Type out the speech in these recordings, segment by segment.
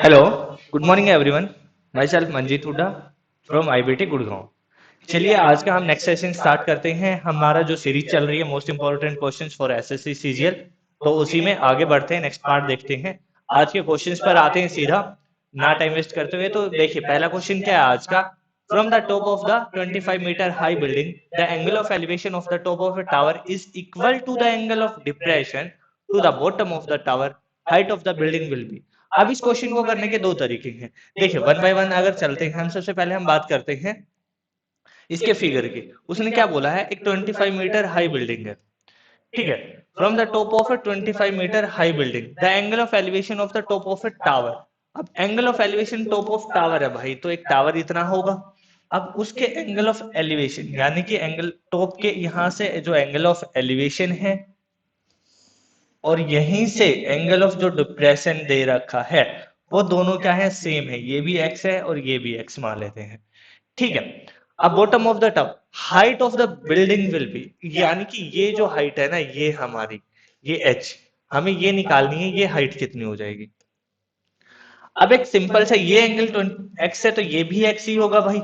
Hello, good morning everyone. My self Manjeet Hooda from IBT Gurgaon. चलिए आज का हम नेक्स्ट सेशन स्टार्ट करते हैं। हमारा जो सीरीज चल रही है most important questions for SSC CGL, तो उसी में आगे बढ़ते हैं, नेक्स्ट पार्ट देखते हैं। आज के क्वेश्चंस पर आते हैं सीधा, ना टाइम वेस्ट करते हुए। तो देखिए पहला क्वेश्चन क्या है आज का। From the top of the 25 metre high building the angle of elevation of the top of a tower is equal to the angle of depression to the bottom of the tower, height of the building will be. अब इस question को करने के दो तरीके हैं। देखिए one by one अगर चलते हैं, हम सबसे पहले हम बात करते हैं इसके फिगर की। उसने क्या बोला है, एक 25 मीटर हाई बिल्डिंग है, ठीक है। From the top of a 25 metre high building the angle of elevation of the top of a tower. अब angle of elevation top of tower है भाई, तो एक टावर इतना होगा। अब उसके एंगल ऑफ एलिवेशन यानी कि एंगल टॉप के यहां से जो एंगल ऑफ एलिवेशन है और यहीं से एंगल ऑफ जो डिप्रेशन दे रखा है, वो दोनों क्या है, सेम है। ये भी एक्स है और ये भी एक्स मान लेते हैं, ठीक है। अब bottom of the top height of the building will B, यानी कि ये जो हाइट है ना, ये हमारी ये एच, हमें ये निकालनी है, ये हाइट कितनी हो जाएगी। अब एक सिंपल सा, ये एंगल एक्स है तो ये भी एक्स ही होगा भाई,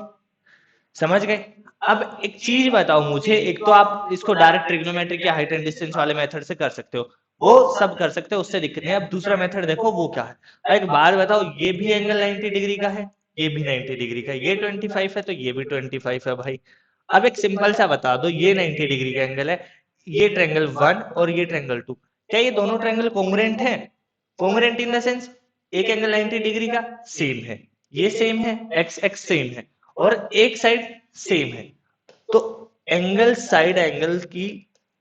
समझ गए। अब एक चीज बताओ मुझे, एक तो आप इसको डायरेक्ट ट्रिग्नोमेट्रिक या हाइट एंड डिस्टेंस वाले मेथड से कर सकते हो, वो सब कर सकते हो, उससे दिक्कत नहीं है। अब दूसरा मेथड देखो वो क्या है। एक बात बताओ, ये भी एंगल 90 डिग्री का है, ये भी 90 डिग्री का है, ये 25 है तो ये भी 25 है भाई। अब एक सिंपल सा बता दो, ये 90 डिग्री का एंगल है, ये ट्रायंगल 1 और ये ट्रायंगल 2, क्या ये दोनों ट्रायंगल कोंग्रुएंट है? कोंग्रुएंट इन द सेंस एक एंगल 90 डिग्री का सेम है, ये सेम है, एक्स एक्स सेम है, और एक साइड सेम है। तो एंगल साइड एंगल की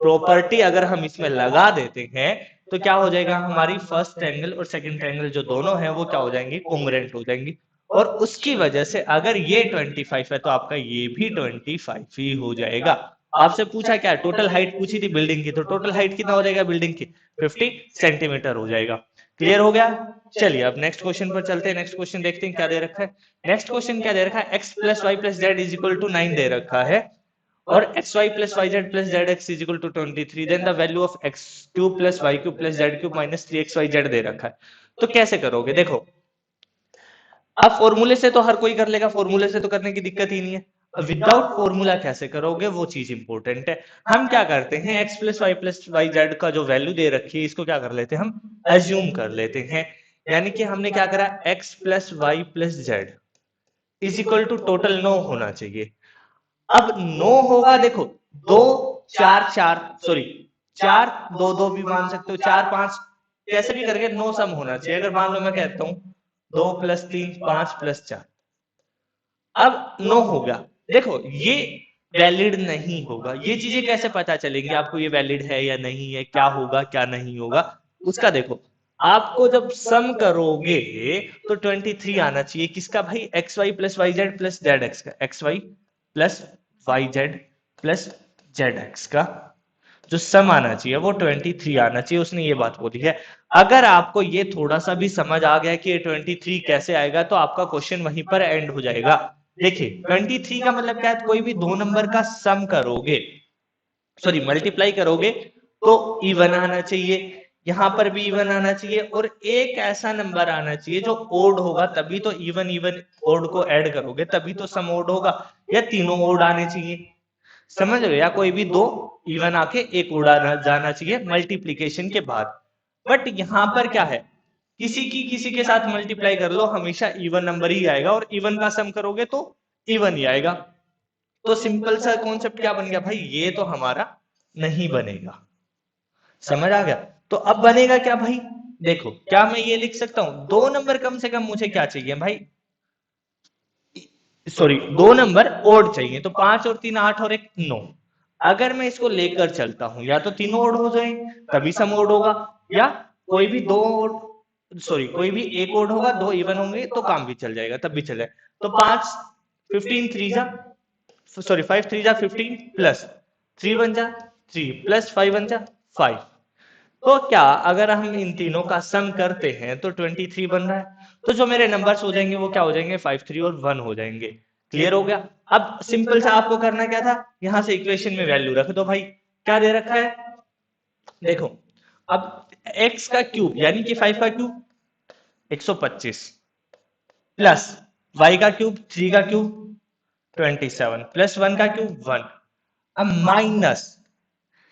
प्रॉपर्टी अगर हम इसमें लगा देते हैं तो क्या हो जाएगा, हमारी फर्स्ट ट्रायंगल और सेकंड ट्रायंगल जो दोनों हैं वो क्या हो जाएंगी, कोंग्रुएंट हो जाएंगी। और उसकी वजह से अगर ये 25 है तो आपका ये भी 25 ही हो जाएगा। आपसे पूछा क्या, टोटल हाइट पूछी थी बिल्डिंग की, तो टोटल हाइट कितना हो जाएगा बिल्डिंग की, 50 सेंटीमीटर हो जाएगा। क्लियर हो गया। चलिए अब नेक्स्ट क्वेश्चन पर चलते हैं। नेक्स्ट क्वेश्चन देखते हैं क्या दे रखा है। नेक्स्ट क्वेश्चन क्या दे रखा है, X plus Y plus Z is equal to 9 दे रखा है, और X Y plus Y Z plus Z X is equal to 23, then the value of X cube plus Y cube plus Z cube minus 3 X Y Z दे रखा है। तो कैसे करोगे, देखो अब फॉर्मूले से तो हर कोई कर लेगा, फॉर्मूले से तो करने की दिक्कत ही नहीं है। विदाउट फॉर्मूला कैसे करोगे, वो चीज इंपॉर्टेंट है। हम क्या करते हैं, एक्स प्लस वाई जेड का जो वैल्यू दे रखी है इसको क्या कर लेते हैं, हम एज्यूम कर लेते हैं। यानी कि हमने क्या करा, X plus Y plus Z is equal to total 9 होना चाहिए। अब 9 होगा, देखो दो चार चार, सॉरी चार दो दो भी मान सकते हो, चार पांच, कैसे भी करके 9 सम होना चाहिए। अगर मान लो मैं कहता हूं 2 + 3 5 + 4, अब 9 हो गया। देखो ये वैलिड नहीं होगा, ये चीजें कैसे पता चलेंगी आपको ये वैलिड है या नहीं है, क्या होगा क्या नहीं होगा उसका। देखो आपको जब सम करोगे तो 23 आना चाहिए, किसका भाई, X Y plus Y Z plus Z X का, X Y plus Y Z plus Z X का जो सम आना चाहिए वो 23 आना चाहिए। उसने ये बात बोली है। अगर आपको ये थोड़ा सा भी समझ आ गया कि ये 23 कैसे आएगा, तो आपका क्वेश्चन वहीं पर एंड हो जाएगा। देखिए 23 का मतलब क्या है, कोई भी दो नंबर का सम करोगे, सॉरी मल्टीप्लाई करोगे तो इवन आना चाहिए, यहां पर भी इवन आना चाहिए, और एक ऐसा नंबर आना चाहिए जो ओड होगा, तभी तो इवन इवन ओड को ऐड करोगे तभी तो सम ओड होगा, या तीनों ओड आने चाहिए, समझ रहे हो, या कोई भी दो इवन आके एक उड़ाना जाना चाहिए मल्टीप्लीकेशन के बाद। बट यहां पर क्या है, किसी के साथ मल्टीप्लाई कर लो हमेशा इवन नंबर ही आएगा, और इवन का सम करोगे तो इवन ही आएगा। तो सिंपल सा कॉन्सेप्ट क्या बन गया भाई, ये तो हमारा नहीं बनेगा, समझ आ गया। तो अब बनेगा क्या भाई, देखो क्या मैं ये लिख सकता हूं, दो नंबर कम से कम मुझे क्या चाहिए भाई, सॉरी दो नंबर ओड चाहिए, तो 5 और 3 8 और एक 9। अगर मैं इसको लेकर चलता हूं, या तो तीनों ओड हो जाए तभी सम ओड होगा, या कोई भी दो ओड, सॉरी कोई भी एक ओड होगा, दो इवन होंगे तो काम भी चल जाएगा, तब भी चल जाएगा। तो 5 15 3 जा, सॉरी 5 3 जा 15 प्लस 3 1 जा 3 प्लस 5 1 जा 5। तो क्या अगर हम इन तीनों का सम करते हैं तो 23 बन रहा है, तो जो मेरे नंबर्स हो जाएंगे वो क्या हो जाएंगे, 5 3 और 1 हो जाएंगे। क्लियर हो गया। अब सिंपल सा आपको करना क्या था, यहां से इक्वेशन में वैल्यू रख दो भाई, क्या दे रखा है, देखो अब x का क्यूब यानी कि 5 का क्यूब 125, प्लस y का क्यूब 3 का क्यूब 27 प्लस 1 का क्यूब 1। अब माइनस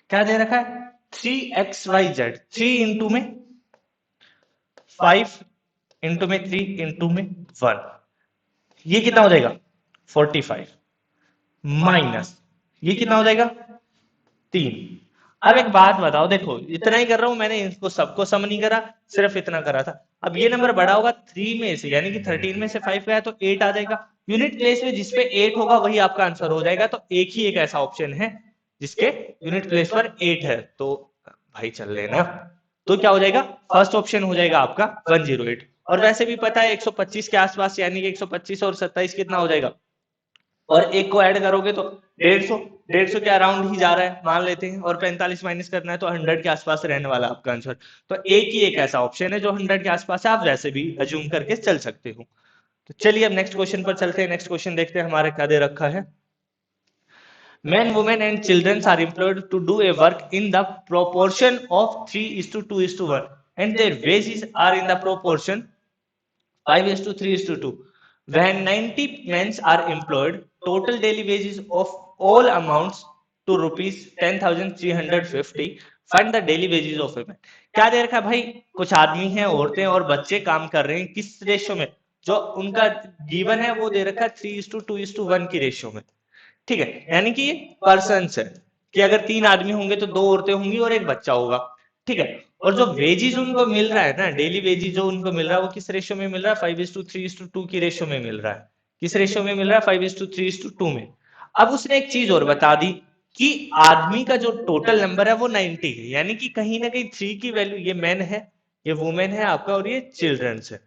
क्या दे रखा है 3xyz 3 इंटू में 5 इंटू में 3 इंटू में 1, ये कितना हो जाएगा 45 माइनस ये कितना हो जाएगा 3। अब एक बात बताओ, देखो इतना ही कर रहा हूं मैंने, इसको सबको सम नहीं करा, सिर्फ इतना करा था। अब ये नंबर बड़ा होगा 3 में से, यानी कि 13 में से 5 गया तो 8 आ जाएगा। यूनिट प्लेस में जिसपे 8 होगा वही आपका आंसर हो जाएगा। तो एक ही एक ऐसा ऑप्शन है जिसके यूनिट प्लेस पर 8 है, तो भाई चल लेना। तो क्या हो जाएगा, फर्स्ट ऑप्शन हो जाएगा आपका 108। और वैसे भी पता है 125 के आसपास, यानी कि 125 और 27 कितना हो जाएगा, और एक को ऐड करोगे तो 150, 150 के अराउंड ही जा रहा है मान लेते हैं, और 45 माइनस करना है तो 100 के आसपास रहने वाला आपका आंसर। तो एक ही एक ऐसा ऑप्शन है जो 100 के आसपास है, आप वैसे भी अज्यूम करके चल सकते हो। तो चलिए अब नेक्स्ट क्वेश्चन पर चलते हैं। नेक्स्ट क्वेश्चन देखते हैं हमारे क्या दे रखा है। Men, women and children are employed to do a work in the proportion of 3:2:1 and their wages are in the proportion 5:3:2. When 90 men are employed, total daily wages of all amounts to rupees 10,350. Find the daily wages of a man. क्या दे रखा है भाई, कुछ आदमी हैं, औरतें और बच्चे काम कर रहे हैं, किस रेशियो में, जो उनका गिवन है वो दे रखा है 3:2:1 की रेशियो में। ठीक है, यानी कि ये पर्सन है कि अगर 3 आदमी होंगे तो 2 औरतें होंगी और एक बच्चा होगा। ठीक है, और जो वेजिज उनको मिल रहा है ना, डेली वेजिज जो उनको मिल रहा है वो किस रेशियो में मिल रहा है, 5:3:2 की रेशियो में मिल रहा है। किस रेशियो में मिल रहा है, 5:3:2 में। अब उसने एक चीज और बता दी कि आदमी का जो टोटल नंबर है वो 90 है, यानी कि कहीं ना कहीं 3 की वैल्यू, ये मैन है, ये वुमेन है आपका, और ये चिल्ड्रंस है।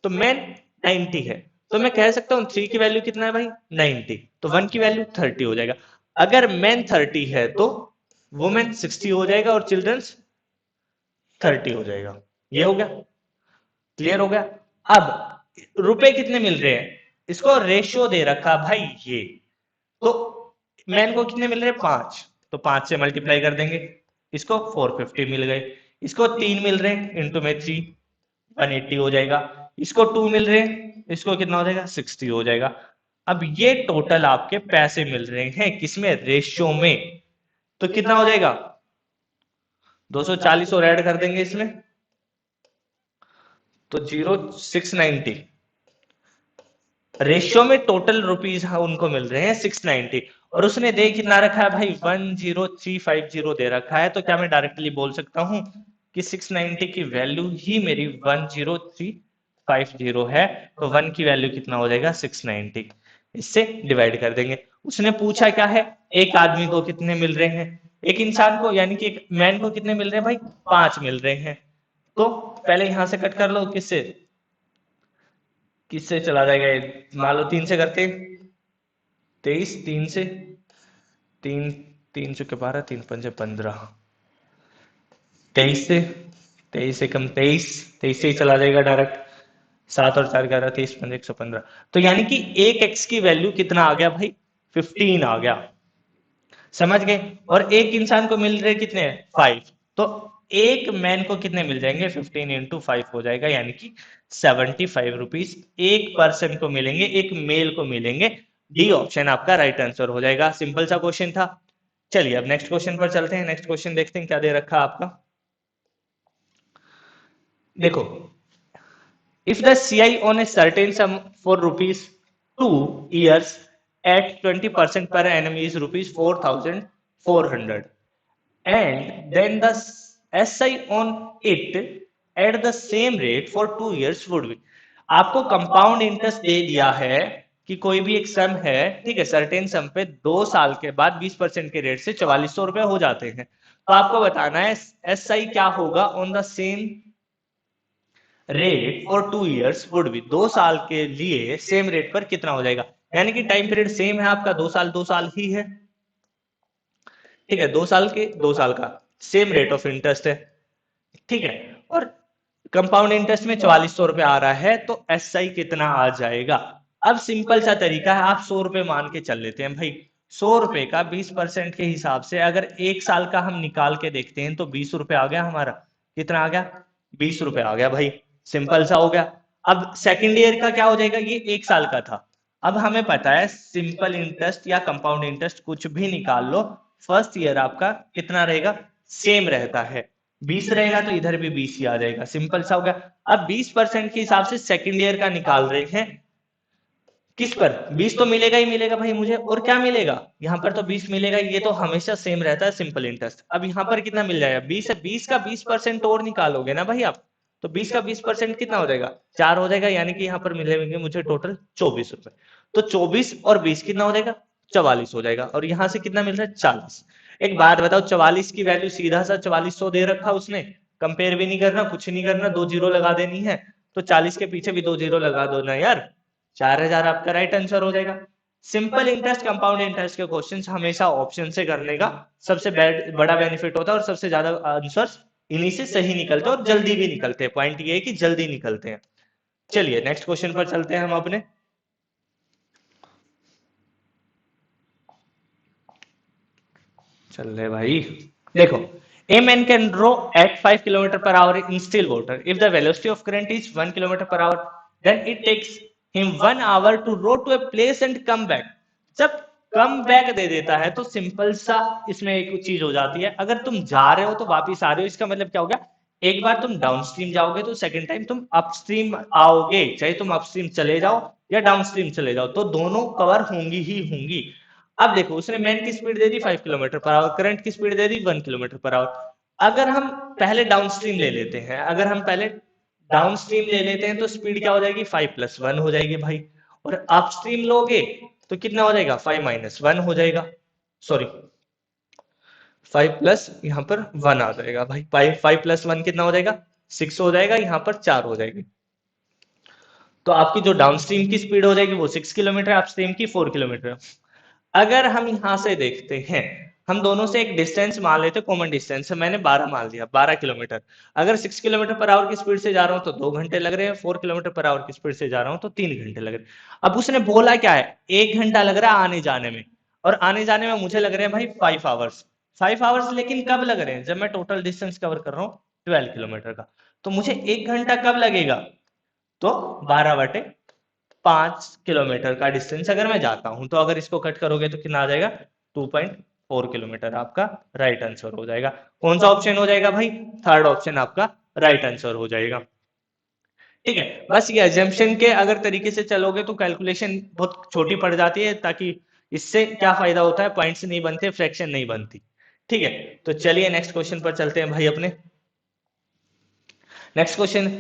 तो मैन 90 है, तो मैं कह सकता हूँ 3 की वैल्यू कितना है भाई 90, तो 1 की वैल्यू 30 हो जाएगा। अगर मैन 30 है तो वुमेन 60 हो जाएगा और चिल्ड्रंस 30 हो जाएगा। ये हो गया, क्लियर हो गया। अब रुपए कितने मिल रहे हैं, इसको रेशियो दे रखा भाई ये, तो मैन को कितने मिल रहे हैं 5, तो 5 से मल्टीप्लाई कर देंगे, इसको 450 मिल गए। इसको 3 मिल रहे हैं, इंटू में 3 180 हो जाएगा। इसको 2 मिल रहे हैं, इसको कितना हो जाएगा 60 हो जाएगा। अब ये टोटल आपके पैसे मिल रहे हैं किसमें, रेशियो में, तो कितना हो जाएगा 240 और ऐड कर देंगे इसमें, तो 0690। रेशियो में टोटल रुपीज उनको मिल रहे हैं 690, और उसने दे कितना रखा है भाई 10350 दे रखा है। तो क्या मैं डायरेक्टली बोल सकता हूं कि 690 की वैल्यू ही मेरी 10350 है, तो 1 की वैल्यू कितना हो जाएगा 690, इससे डिवाइड कर देंगे। उसने पूछा क्या है, एक आदमी को कितने मिल रहे हैं, एक इंसान को यानी कि एक मैन को कितने मिल रहे हैं भाई 5 मिल रहे हैं। तो पहले यहां से कट कर लो, किससे किससे चला जाएगा ये, मान लो 3 से करते, 23, 3 से 3, 3 चुके 12, 3 पंजे 15, 23 से, 23 से कम 23, 23 से ही चला जाएगा डायरेक्ट, 7 और 4 11, 23 पंजे 115। तो यानी कि एक एक्स की वैल्यू कितना आ गया भाई 15 आ गया, समझ गए। और एक इंसान को मिल रहे कितने 5, तो एक मैन को कितने मिल जाएंगे 15 इंटू 5 हो जाएगा, यानी कि 75 रुपीज एक पर्सन को मिलेंगे, एक मेल को मिलेंगे। डी ऑप्शन आपका राइट आंसर हो जाएगा। सिंपल सा क्वेश्चन था। चलिए अब नेक्स्ट क्वेश्चन पर चलते हैं। नेक्स्ट क्वेश्चन देखते हैं क्या दे रखा आपका। देखो, if the CI on a certain sum for rupees 2 years at 20% per annum is rupees 4,400, and then the SI on it at the same rate for 2 years would be। आपको compound interest दे दिया है कि कोई भी एक सम है, ठीक है, सर्टेन सम पे 2 साल के बाद 20% के रेट से 4400 रुपए हो जाते हैं। तो आपको बताना है SI क्या होगा on the same rate for 2 years would be, 2 साल के लिए सेम रेट पर कितना हो जाएगा, यानी कि टाइम पीरियड सेम है आपका, 2 साल ही है, ठीक है, 2 साल के 2 साल का सेम रेट ऑफ इंटरेस्ट है, ठीक है, और कंपाउंड इंटरेस्ट में 4400 रुपए आ रहा है, तो SI कितना आ जाएगा। अब सिंपल सा तरीका है, आप 100 रुपए मान के चल लेते हैं भाई। 100 रुपए का 20% के हिसाब से अगर एक साल का हम निकाल के देखते हैं तो 20 रुपए आ गया हमारा, कितना आ गया 20 रुपए आ गया भाई, सिंपल सा हो गया। अब सेकेंड ईयर का क्या हो जाएगा, ये 1 साल का था। अब हमें पता है सिंपल इंटरेस्ट या कंपाउंड इंटरेस्ट कुछ भी निकाल लो, फर्स्ट ईयर आपका कितना रहेगा, सेम रहता है। 20 रहेगा तो इधर भी 20 ही आ जाएगा, सिंपल सा हो गया। अब 20% के हिसाब से सेकेंड ईयर का निकाल रहे हैं, किस पर 20 तो मिलेगा ही मिलेगा भाई मुझे, और क्या मिलेगा यहाँ पर, तो 20 मिलेगा, ये तो हमेशा सेम रहता है सिंपल इंटरेस्ट। अब यहाँ पर कितना मिल जाएगा, 20 है, 20 का 20% और निकालोगे ना भाई आप, तो 20 का 20% कितना हो जाएगा, 4 हो जाएगा, यानी कि यहाँ पर मिलेंगे मुझे टोटल 24 रुपए। तो 24 और 20 कितना हो जाएगा, 44 हो जाएगा, और यहाँ से कितना मिल रहा है, 40। एक बात बताओ, 44 की वैल्यू सीधा सा 4400 दे रखा उसने, कंपेयर भी नहीं करना, कुछ नहीं करना, 2 जीरो लगा देनी है, तो 40 के पीछे भी 2 जीरो लगा दो ना यार, 4000 आपका राइट आंसर हो जाएगा। सिंपल इंटरेस्ट कंपाउंड इंटरेस्ट के क्वेश्चंस हमेशा ऑप्शन से करने का सबसे बड़ा बेनिफिट होता है, और सबसे ज्यादा आंसर्स इन्हीं से सही निकलते हैं और जल्दी भी निकलते हैं। पॉइंट ये है कि जल्दी निकलते हैं। चलिए नेक्स्ट क्वेश्चन पर चलते हैं हम अपने। चल रहे भाई, देखो, a man can row at 5 km per hour in still water if the velocity of current is 1 km per hour, then it takes him 1 hour to row to a place and come back। जब come back दे देता है तो simple सा इसमें एक चीज हो जाती है, अगर तुम जा रहे हो तो वापिस आ रहे हो, इसका मतलब क्या होगा, एक बार तुम डाउनस्ट्रीम जाओगे तो सेकंड टाइम तुम अपस्ट्रीम आओगे, चाहे तुम अपस्ट्रीम चले जाओ या डाउनस्ट्रीम चले जाओ, तो दोनों कवर होंगी ही होंगी। अब देखो, उसने मैन की स्पीड दे दी 5 किलोमीटर पर आवर, करंट की स्पीड दे दी 1 किलोमीटर पर आवर। अगर हम पहले डाउनस्ट्रीम ले लेते हैं, अगर हम पहले डाउनस्ट्रीम ले लेते हैं तो स्पीड क्या हो जाएगी, 5+1 हो जाएगी भाई, और अपस्ट्रीम लोगे तो कितना हो जाएगा, 5-1 हो जाएगा, सॉरी 5 प्लस यहाँ पर 1 आ जाएगा भाई, 5+1 कितना हो जाएगा, 6 हो जाएगा, यहाँ पर 4 हो जाएगी। तो आपकी जो डाउनस्ट्रीम की स्पीड हो जाएगी वो 6 किलोमीटर, अपस्ट्रीम की 4 किलोमीटर। अगर हम यहां से देखते हैं, हम दोनों से एक डिस्टेंस मान लेते, कॉमन डिस्टेंस है, मैंने 12 मान लिया, 12 किलोमीटर। अगर 6 किलोमीटर पर आवर की स्पीड से जा रहा हूं तो 2 घंटे लग रहे हैं, 4 किलोमीटर पर आवर की स्पीड से जा रहा हूं तो 3 घंटे लग रहे हैं। अब उसने बोला क्या है, 1 घंटा लग रहा है आने जाने में, और आने जाने में मुझे लग रहे हैं भाई 5 आवर्स। 5 आवर्स लेकिन कब लग रहे हैं, जब मैं टोटल डिस्टेंस कवर कर रहा हूँ 12 किलोमीटर का, तो मुझे 1 घंटा कब लगेगा, तो 12/5 किलोमीटर का डिस्टेंस अगर मैं जाता हूं, तो अगर इसको कट करोगे तो कितना आ जाएगा, 2.4 किलोमीटर आपका राइट आंसर हो जाएगा। कौन सा ऑप्शन हो जाएगा भाई, थर्ड ऑप्शन आपका राइट आंसर हो जाएगा। ठीक है, बस ये एजम्पशन के अगर तरीके से चलोगे तो कैलकुलेशन बहुत छोटी पड़ जाती है, ताकि इससे क्या फायदा होता है, पॉइंट्स नहीं बनते, फ्रैक्शन नहीं बनती। ठीक है, तो चलिए नेक्स्ट क्वेश्चन पर चलते हैं भाई अपने। Next question,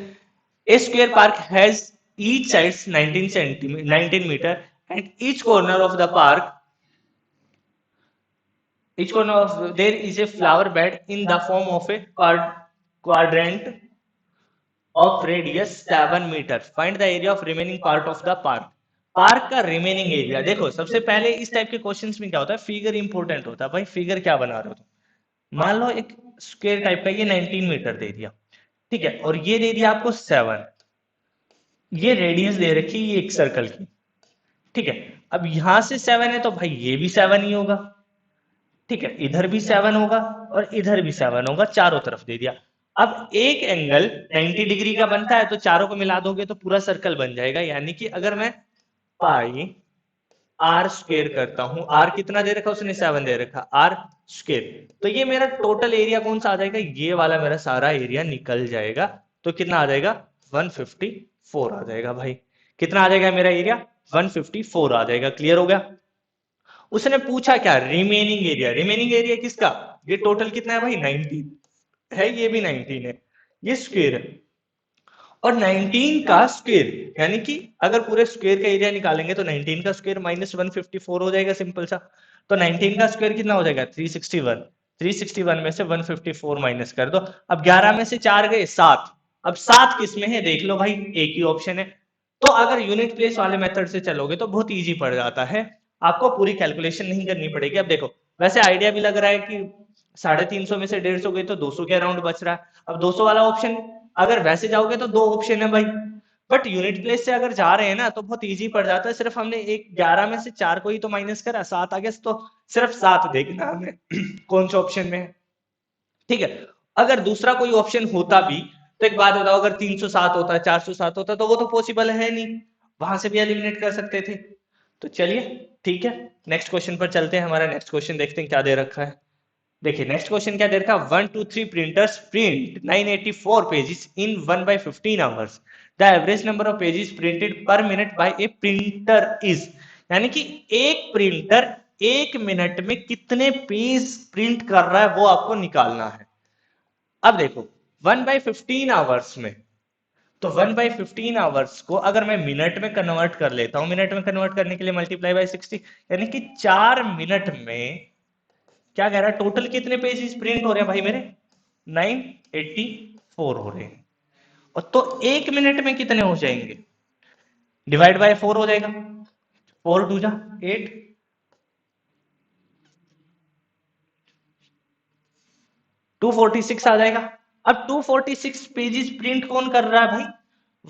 a square park has each sides 19 meter, and each corner of there is a flower bed in the form of a quadrant of radius 7 meter। Find the area of remaining part of the park। Park का remaining area, देखो सबसे पहले इस type के questions में क्या होता है, फिगर इंपॉर्टेंट होता है भाई। फिगर क्या बना रहे हो तुम, मान लो एक स्क्वायर टाइप का, ये 19 मीटर दे दिया, ठीक है, और ये दे दिया आपको 7, ये रेडियस दे रखी है एक सर्कल की, ठीक है। अब यहां से 7 है तो भाई ये भी 7 ही होगा, ठीक है, इधर भी 7 होगा और इधर भी 7 होगा, चारों तरफ दे दिया। अब एक एंगल 90 डिग्री का बनता है, तो चारों को मिला दोगे तो पूरा सर्कल बन जाएगा, यानी कि अगर मैं पाई आर स्क्वेयर करता हूं, आर कितना दे रखा उसने, 7 दे रखा, आर स्क्वेयर, तो ये मेरा टोटल एरिया कौन सा आ जाएगा, ये वाला मेरा सारा एरिया निकल जाएगा। तो कितना आ जाएगा, 154 आ जाएगा भाई। कितना आ जाएगा मेरा एरिया, 154 आ जाएगा। क्लियर हो गया। उसने पूछा क्या, रिमेनिंग एरिया। रिमेनिंग एरिया किसका, ये टोटल कितना है भाई, 19 है, ये भी 19 है, ये स्क्वेयर है, और 19 का स्क्वायर, यानी कि अगर पूरे स्क्वायर का एरिया निकालेंगे तो 19 का स्क्वायर माइनस 154 हो जाएगा, सिंपल सा। तो 19 का स्क्वायर कितना हो जाएगा, 361। 361 में से 154 माइनस कर दो। अब 11 में से 4 गए 7, अब 7 किस में है देख लो भाई, एक ही ऑप्शन है। तो अगर यूनिट प्लेस वाले मेथड से चलोगे तो बहुत इजी पड़ जाता है, आपको पूरी कैलकुलेशन नहीं करनी पड़ेगी। अब देखो, वैसे आइडिया भी लग रहा है कि 350 में से 150 गई तो 200 के अराउंड बच रहा है। अब 200 वाला ऑप्शन, अगर वैसे जाओगे तो 2 ऑप्शन है भाई, बट यूनिट प्लेस से अगर जा रहे हैं ना तो बहुत इजी पड़ जाता है। सिर्फ हमने एक 11 में से 4 को ही तो माइनस करा, 7 आ गया, तो सिर्फ 7 देखना हमें कौन से ऑप्शन में है। ठीक है, अगर दूसरा कोई ऑप्शन होता भी तो एक बात बताओ, अगर 307 होता, 407 होता तो वो तो पॉसिबल है नहीं, वहां से भी एलिमिनेट कर सकते थे। तो चलिए ठीक है, नेक्स्ट क्वेश्चन पर चलते हैं। हमारा नेक्स्ट क्वेश्चन देखते हैं क्या दे रखा है। देखिए नेक्स्ट क्वेश्चन क्या दे रखा है, 1 2 3 printers print 984 pages in 1/15 hours, the average number of pages printed per minute by a printer is. यानी कि एक प्रिंटर एक मिनट में कितने पेज प्रिंट कर रहा है वो आपको निकालना है। अब देखो 1/15 आवर्स में, तो 1/15 आवर्स को अगर मैं मिनट में कन्वर्ट कर लेता हूं, मिनट में कन्वर्ट करने के लिए मल्टीप्लाई बाय 60, यानी कि 4 मिनट में क्या कह रहा है, टोटल कितने पेजेस प्रिंट हो रहे हैं भाई मेरे, 984 हो रहे हैं। और तो एक मिनट में कितने हो जाएंगे, डिवाइड बाय 4 हो जाएगा, 4 2 जा 8, 246 आ जाएगा। अब 246 पेजेस प्रिंट कौन कर रहा है भाई,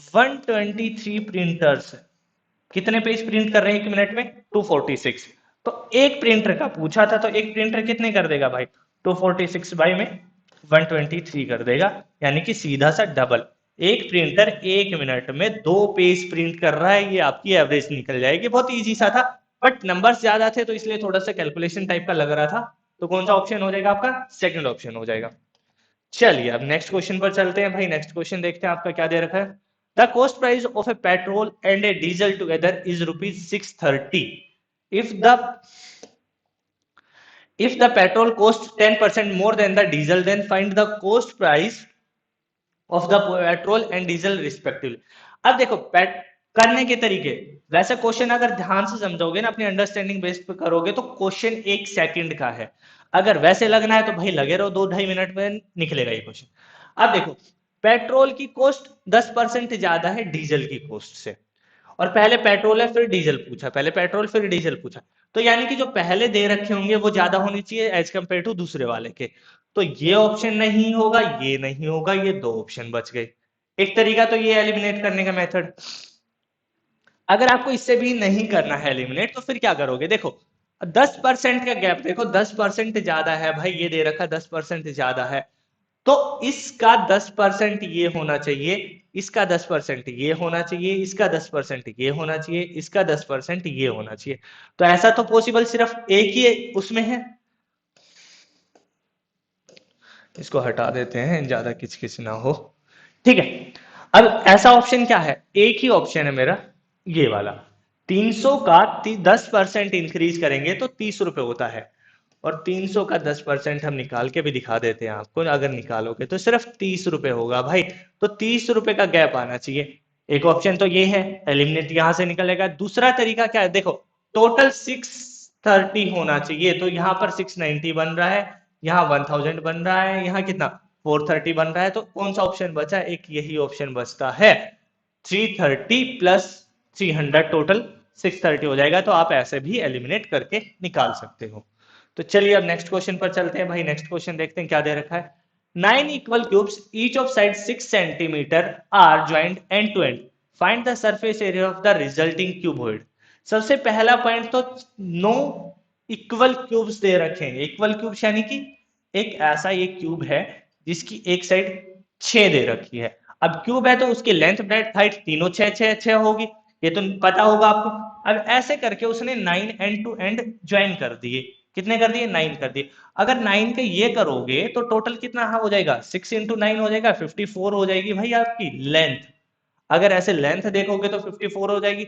123 प्रिंटर्स। कितने पेज प्रिंट कर रहे हैं एक मिनट में, 246। तो एक प्रिंटर का पूछा था, तो एक प्रिंटर कितने कर देगा भाई, 246 बाई में 123 कर देगा, यानी कि सीधा सा डबल। एक प्रिंटर एक मिनट में 2 पेज प्रिंट कर रहा है, ये आपकी एवरेज निकल जाएगी। बहुत इजी सा था, बट नंबर्स ज्यादा थे तो इसलिए थोड़ा सा कैलकुलेशन टाइप का लग रहा था। तो कौन सा ऑप्शन हो जाएगा आपका, सेकंड ऑप्शन हो जाएगा। चलिए अब नेक्स्ट क्वेश्चन पर चलते हैं भाई। नेक्स्ट क्वेश्चन देखते हैं आपका क्या दे रखा है। The cost price of A petrol and A diesel together is ₹630। if the if the petrol costs 10% more than the diesel, then find the cost price of the petrol and diesel respectively। अब देखो करने के तरीके, वैसे question अगर ध्यान से समझोगे ना, अपनी अंडरस्टैंडिंग बेस पे करोगे तो क्वेश्चन 1 सेकंड का है। अगर वैसे लगना है तो भाई लगे रहो, 2 2.5 मिनट में निकलेगा ये क्वेश्चन। अब देखो पेट्रोल की कॉस्ट 10% ज्यादा है डीजल की कॉस्ट से, और पहले पेट्रोल है फिर डीजल पूछा, पहले पेट्रोल फिर डीजल पूछा, तो यानी कि जो पहले दे रखे होंगे वो ज्यादा होनी चाहिए एज कंपेयर टू दूसरे वाले के। तो ये ऑप्शन नहीं होगा, ये नहीं होगा, ये 2 ऑप्शन बच गए। एक तरीका तो ये एलिमिनेट करने का मेथड। अगर आपको इससे भी नहीं करना है एलिमिनेट, तो फिर क्या करोगे, देखो 10% का गैप देखो, 10% ज्यादा है भाई, ये दे रखा 10% ज्यादा है, तो इसका 10% ये होना चाहिए, इसका 10% ये होना चाहिए, इसका 10% ये होना चाहिए, इसका 10% ये होना चाहिए। तो ऐसा तो पॉसिबल सिर्फ एक ही उसमें है, इसको हटा देते हैं ज्यादा किचकिच ना हो। ठीक है, अब ऐसा ऑप्शन क्या है, एक ही ऑप्शन है मेरा, ये वाला। 300 का 10% इंक्रीज करेंगे तो 30 रुपए होता है, और 300 का 10% हम निकाल के भी दिखा देते हैं आपको, अगर निकालोगे तो सिर्फ 30 रुपए होगा भाई। तो 30 रुपए का गैप आना चाहिए। एक ऑप्शन तो ये है, एलिमिनेट यहां से निकलेगा। दूसरा तरीका क्या है, देखो टोटल 630 होना चाहिए, तो यहां पर 690 बन रहा है, यहाँ 1000 बन रहा है, यहाँ कितना 430 बन रहा है, तो कौन सा ऑप्शन बचा, एक यही ऑप्शन बचता है, 330 प्लस 300 टोटल 630 हो जाएगा। तो आप ऐसे भी एलिमिनेट करके निकाल सकते हो। तो चलिए अब नेक्स्ट क्वेश्चन पर चलते हैं भाई। नेक्स्ट क्वेश्चन देखते हैं क्या दे रखा है। 9 equal cubes each of side 6 centimetre are joint end to end, find the surface area of the resulting cuboid. सबसे पहला पॉइंट तो 9 इक्वल क्यूब्स दे रखे हैं। इक्वल क्यूब्स यानी कि एक ऐसा ये क्यूब है जिसकी एक साइड 6 दे रखी है। अब क्यूब है तो उसकी लेंथ ब्रेड्थ हाइट तीनों 6 6 6 होगी, ये तो पता होगा आपको। अब ऐसे करके उसने 9 एंड टू एंड ज्वाइन कर दिए, कितने कर दिए, 9 कर दिए। अगर 9 के ये करोगे तो टोटल कितना हो जाएगा, 6 इंटू 9 हो जाएगा, 54 हो जाएगी भाई आपकी लेंथ। अगर ऐसे लेंथ देखोगे तो 54 हो जाएगी,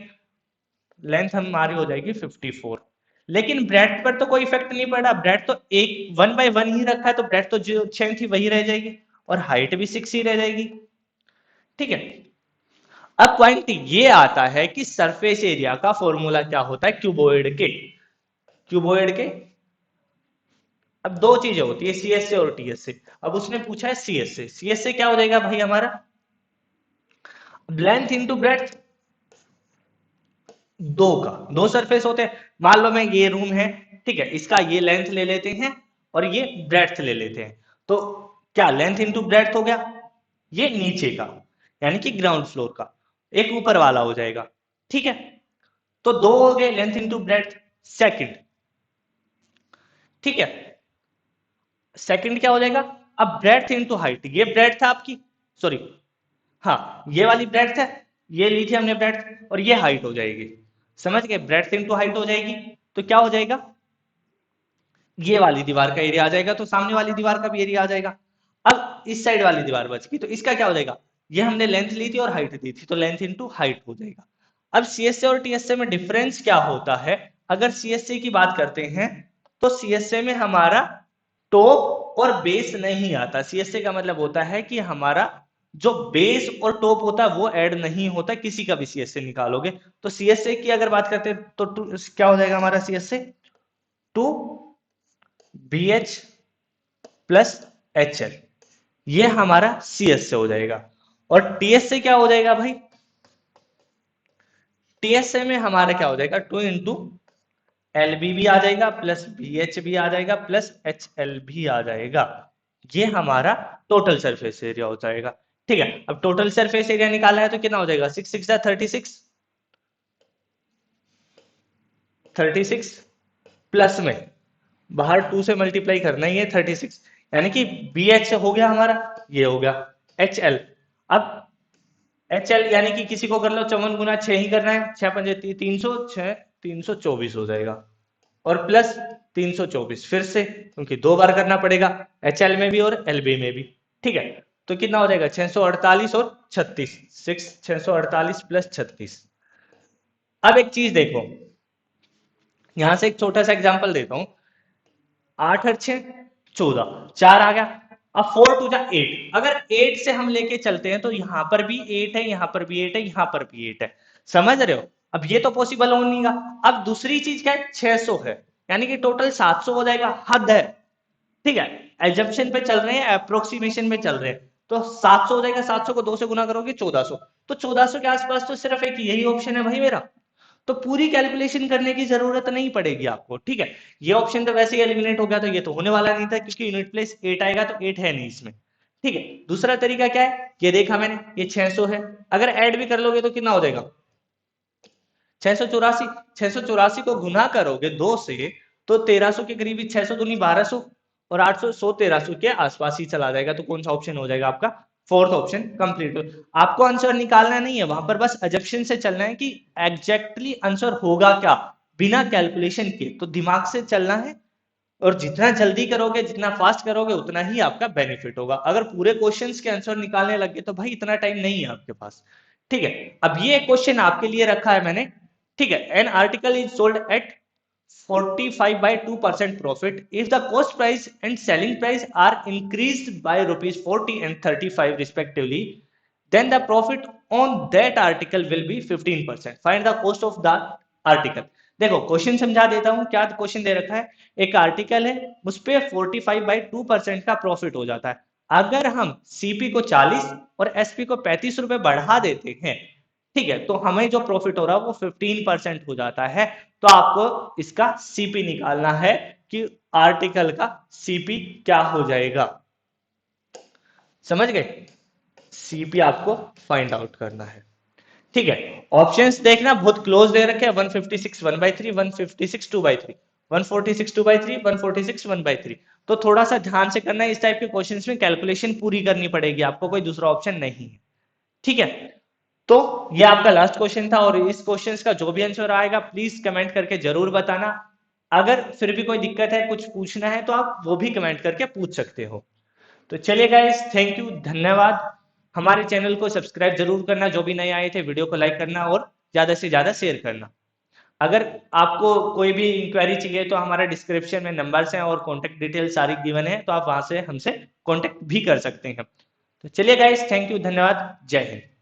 लेंथ हमारी हो जाएगी 54। लेकिन ब्रेड्थ पर तो कोई इफेक्ट नहीं पड़ा, ब्रेड्थ तो एक 1/1 ही रखा है, तो ब्रेड्थ तो जो 6 थी वही रह जाएगी, और हाइट भी 6 ही रह जाएगी। ठीक है, अब पॉइंट ये आता है कि सरफेस एरिया का फॉर्मूला क्या होता है क्यूबॉइड के। क्यूबॉइड के अब दो चीजें होती है, सीएस से और टीएस से। अब उसने पूछा है सीएस से, सीएस से क्या हो जाएगा भाई हमारा, लेंथ इंटू ब्रेड्थ, दो सरफेस होते हैं। मान लो मैं ये रूम है, ठीक है, इसका ये लेंथ ले लेते हैं और ये ब्रेड्थ ले लेते हैं, तो क्या लेंथ इंटू ब्रेड्थ हो गया, ये नीचे का यानी कि ग्राउंड फ्लोर का, एक ऊपर वाला हो जाएगा। ठीक है, तो दो हो गए लेंथ इंटू ब्रेड्थ। सेकंड, ठीक है, सेकंड क्या हो जाएगा, अब ब्रेड्थ इंटू हाइट, ये ब्रेड्थ था आपकी, सॉरी हाँ, ये वाली ब्रेड्थ है, ये ली थी हमने ब्रेड्थ, और ये हाइट हो जाएगी। समझ गए, ब्रेड्थ इनटू हाइट हो जाएगी, तो क्या हो जाएगा, ये वाली दीवार का एरिया आ जाएगा, तो सामने वाली दीवार का भी एरिया आ जाएगा। अब इस साइड वाली दीवार बच गई, तो इसका क्या हो जाएगा, ये हमने लेंथ ली थी और हाइट दी थी, तो लेंथ इनटू हाइट हो जाएगा। अब सीएसए और टीएसए में डिफरेंस क्या होता है, अगर सीएसए की बात करते हैं तो सीएसए में हमारा टॉप और बेस नहीं आता। सीएसए का मतलब होता है कि हमारा जो बेस और टॉप होता है वो ऐड नहीं होता, किसी का भी सीएसए निकालोगे। तो सीएसए की अगर बात करते हैं तो क्या हो जाएगा हमारा सीएसए, 2BH प्लस HL, ये हमारा सीएसए हो जाएगा। और टीएसए क्या हो जाएगा भाई, टीएसए में हमारा क्या हो जाएगा, 2 भी आ जाएगा प्लस BH भी आ जाएगा प्लस HL भी आ जाएगा। ये हमारा टोटल सरफेस एरिया हो जाएगा। ठीक है, अब टोटल सरफेस एरिया निकालना है तो कितना हो जाएगा, 6 6 36 प्लस में बाहर 2 से मल्टीप्लाई करना ही है 36, यानी कि BH हो गया हमारा, ये हो गया HL। अब HL यानी कि किसी को कर लो 54 गुना 6 ही करना है, 6 पंजे 300, 6 324 हो जाएगा, और प्लस 324 फिर से, क्योंकि 2 बार करना पड़ेगा HL में भी और LB में भी। ठीक है, तो कितना हो जाएगा 648 और 36, 648 प्लस 36। अब एक चीज देखो, यहां से एक छोटा सा एग्जांपल देता हूं, 8 और 6 14, 4 आ गया। अब 4 टू जा 8, अगर 8 से हम लेके चलते हैं तो यहां पर भी 8 है, यहां पर भी 8 है, यहां पर भी 8 है, समझ रहे हो। अब ये तो पॉसिबल हो नहीं का। अब दूसरी चीज क्या है, 600 है, यानी कि टोटल 700 हो जाएगा, हद है। ठीक है, एजम्पशन पे चल रहे हैं, अप्रोक्सीमेशन पे चल रहे हैं, तो 700 हो जाएगा, 700 को 2 से गुना करोगे 1400, तो 1400 के आसपास तो सिर्फ एक यही ऑप्शन है भाई मेरा, तो पूरी कैलकुलेशन करने की जरूरत नहीं पड़ेगी आपको। ठीक है, ये ऑप्शन तो वैसे ही एलिमिनेट हो गया, तो ये तो होने वाला नहीं था, क्योंकि यूनिट प्लेस 8 आएगा, तो 8 है नहीं इसमें। ठीक है, दूसरा तरीका क्या है, ये देखा मैंने, ये 600 है, अगर ऐड भी कर लोगे तो कितना हो जाएगा 684, 684 को गुना करोगे 2 से तो 1300 के करीब, 600 दूनी 1200 और 800 100 1300 के आसपास ही चला जाएगा, तो कौन सा ऑप्शन हो जाएगा आपका, फोर्थ ऑप्शन कंप्लीट। आपको आंसर निकालना नहीं है, वहां पर बस अजम्पशन से चलना है कि एग्जैक्टली आंसर होगा क्या, बिना कैलकुलेशन के, तो दिमाग से चलना है, और जितना जल्दी करोगे, जितना फास्ट करोगे, उतना ही आपका बेनिफिट होगा। अगर पूरे क्वेश्चंस के आंसर निकालने लगे तो भाई इतना टाइम नहीं है आपके पास। ठीक है, अब ये क्वेश्चन आपके लिए रखा है मैंने। ठीक है, an article is sold at 45/2% profit if the cost price and selling price are increased by ₹40 and 35 respectively, then the profit on that article will be 15%. Find the cost of the article. देखो question समझा देता हूं, क्या question दे रखा है, एक article है, उस पर 45/2% का प्रॉफिट हो जाता है। अगर हम सीपी को 40 और एसपी को 35 रुपए बढ़ा देते हैं, ठीक है, तो हमें जो प्रॉफिट हो रहा है वो 15% हो जाता है। तो आपको इसका सीपी निकालना है कि आर्टिकल का सीपी क्या हो जाएगा, समझ गए, सीपी आपको फाइंड आउट करना है। ठीक है, ऑप्शंस देखना बहुत क्लोज दे रखे हैं, 156 1/3, 156 2/3, 146 2/3, 146 1/3, तो थोड़ा सा ध्यान से करना है, इस टाइप के क्वेश्चंस में कैलकुलेशन पूरी करनी पड़ेगी आपको, कोई दूसरा ऑप्शन नहीं है। ठीक है, तो ये आपका लास्ट क्वेश्चन था, और इस क्वेश्चन का जो भी आंसर आएगा प्लीज कमेंट करके जरूर बताना। अगर फिर भी कोई दिक्कत है, कुछ पूछना है, तो आप वो भी कमेंट करके पूछ सकते हो। तो चलिए गाइस, थैंक यू, धन्यवाद। हमारे चैनल को सब्सक्राइब जरूर करना, जो भी नए आए थे वीडियो को लाइक करना और ज्यादा से ज्यादा शेयर करना। अगर आपको कोई भी इंक्वायरी चाहिए तो हमारा डिस्क्रिप्शन में नंबर्स हैं और कॉन्टेक्ट डिटेल सारी गिवन है, तो आप वहां से हमसे कॉन्टेक्ट भी कर सकते हैं। तो चलिए गाइस, थैंक यू, धन्यवाद, जय हिंद।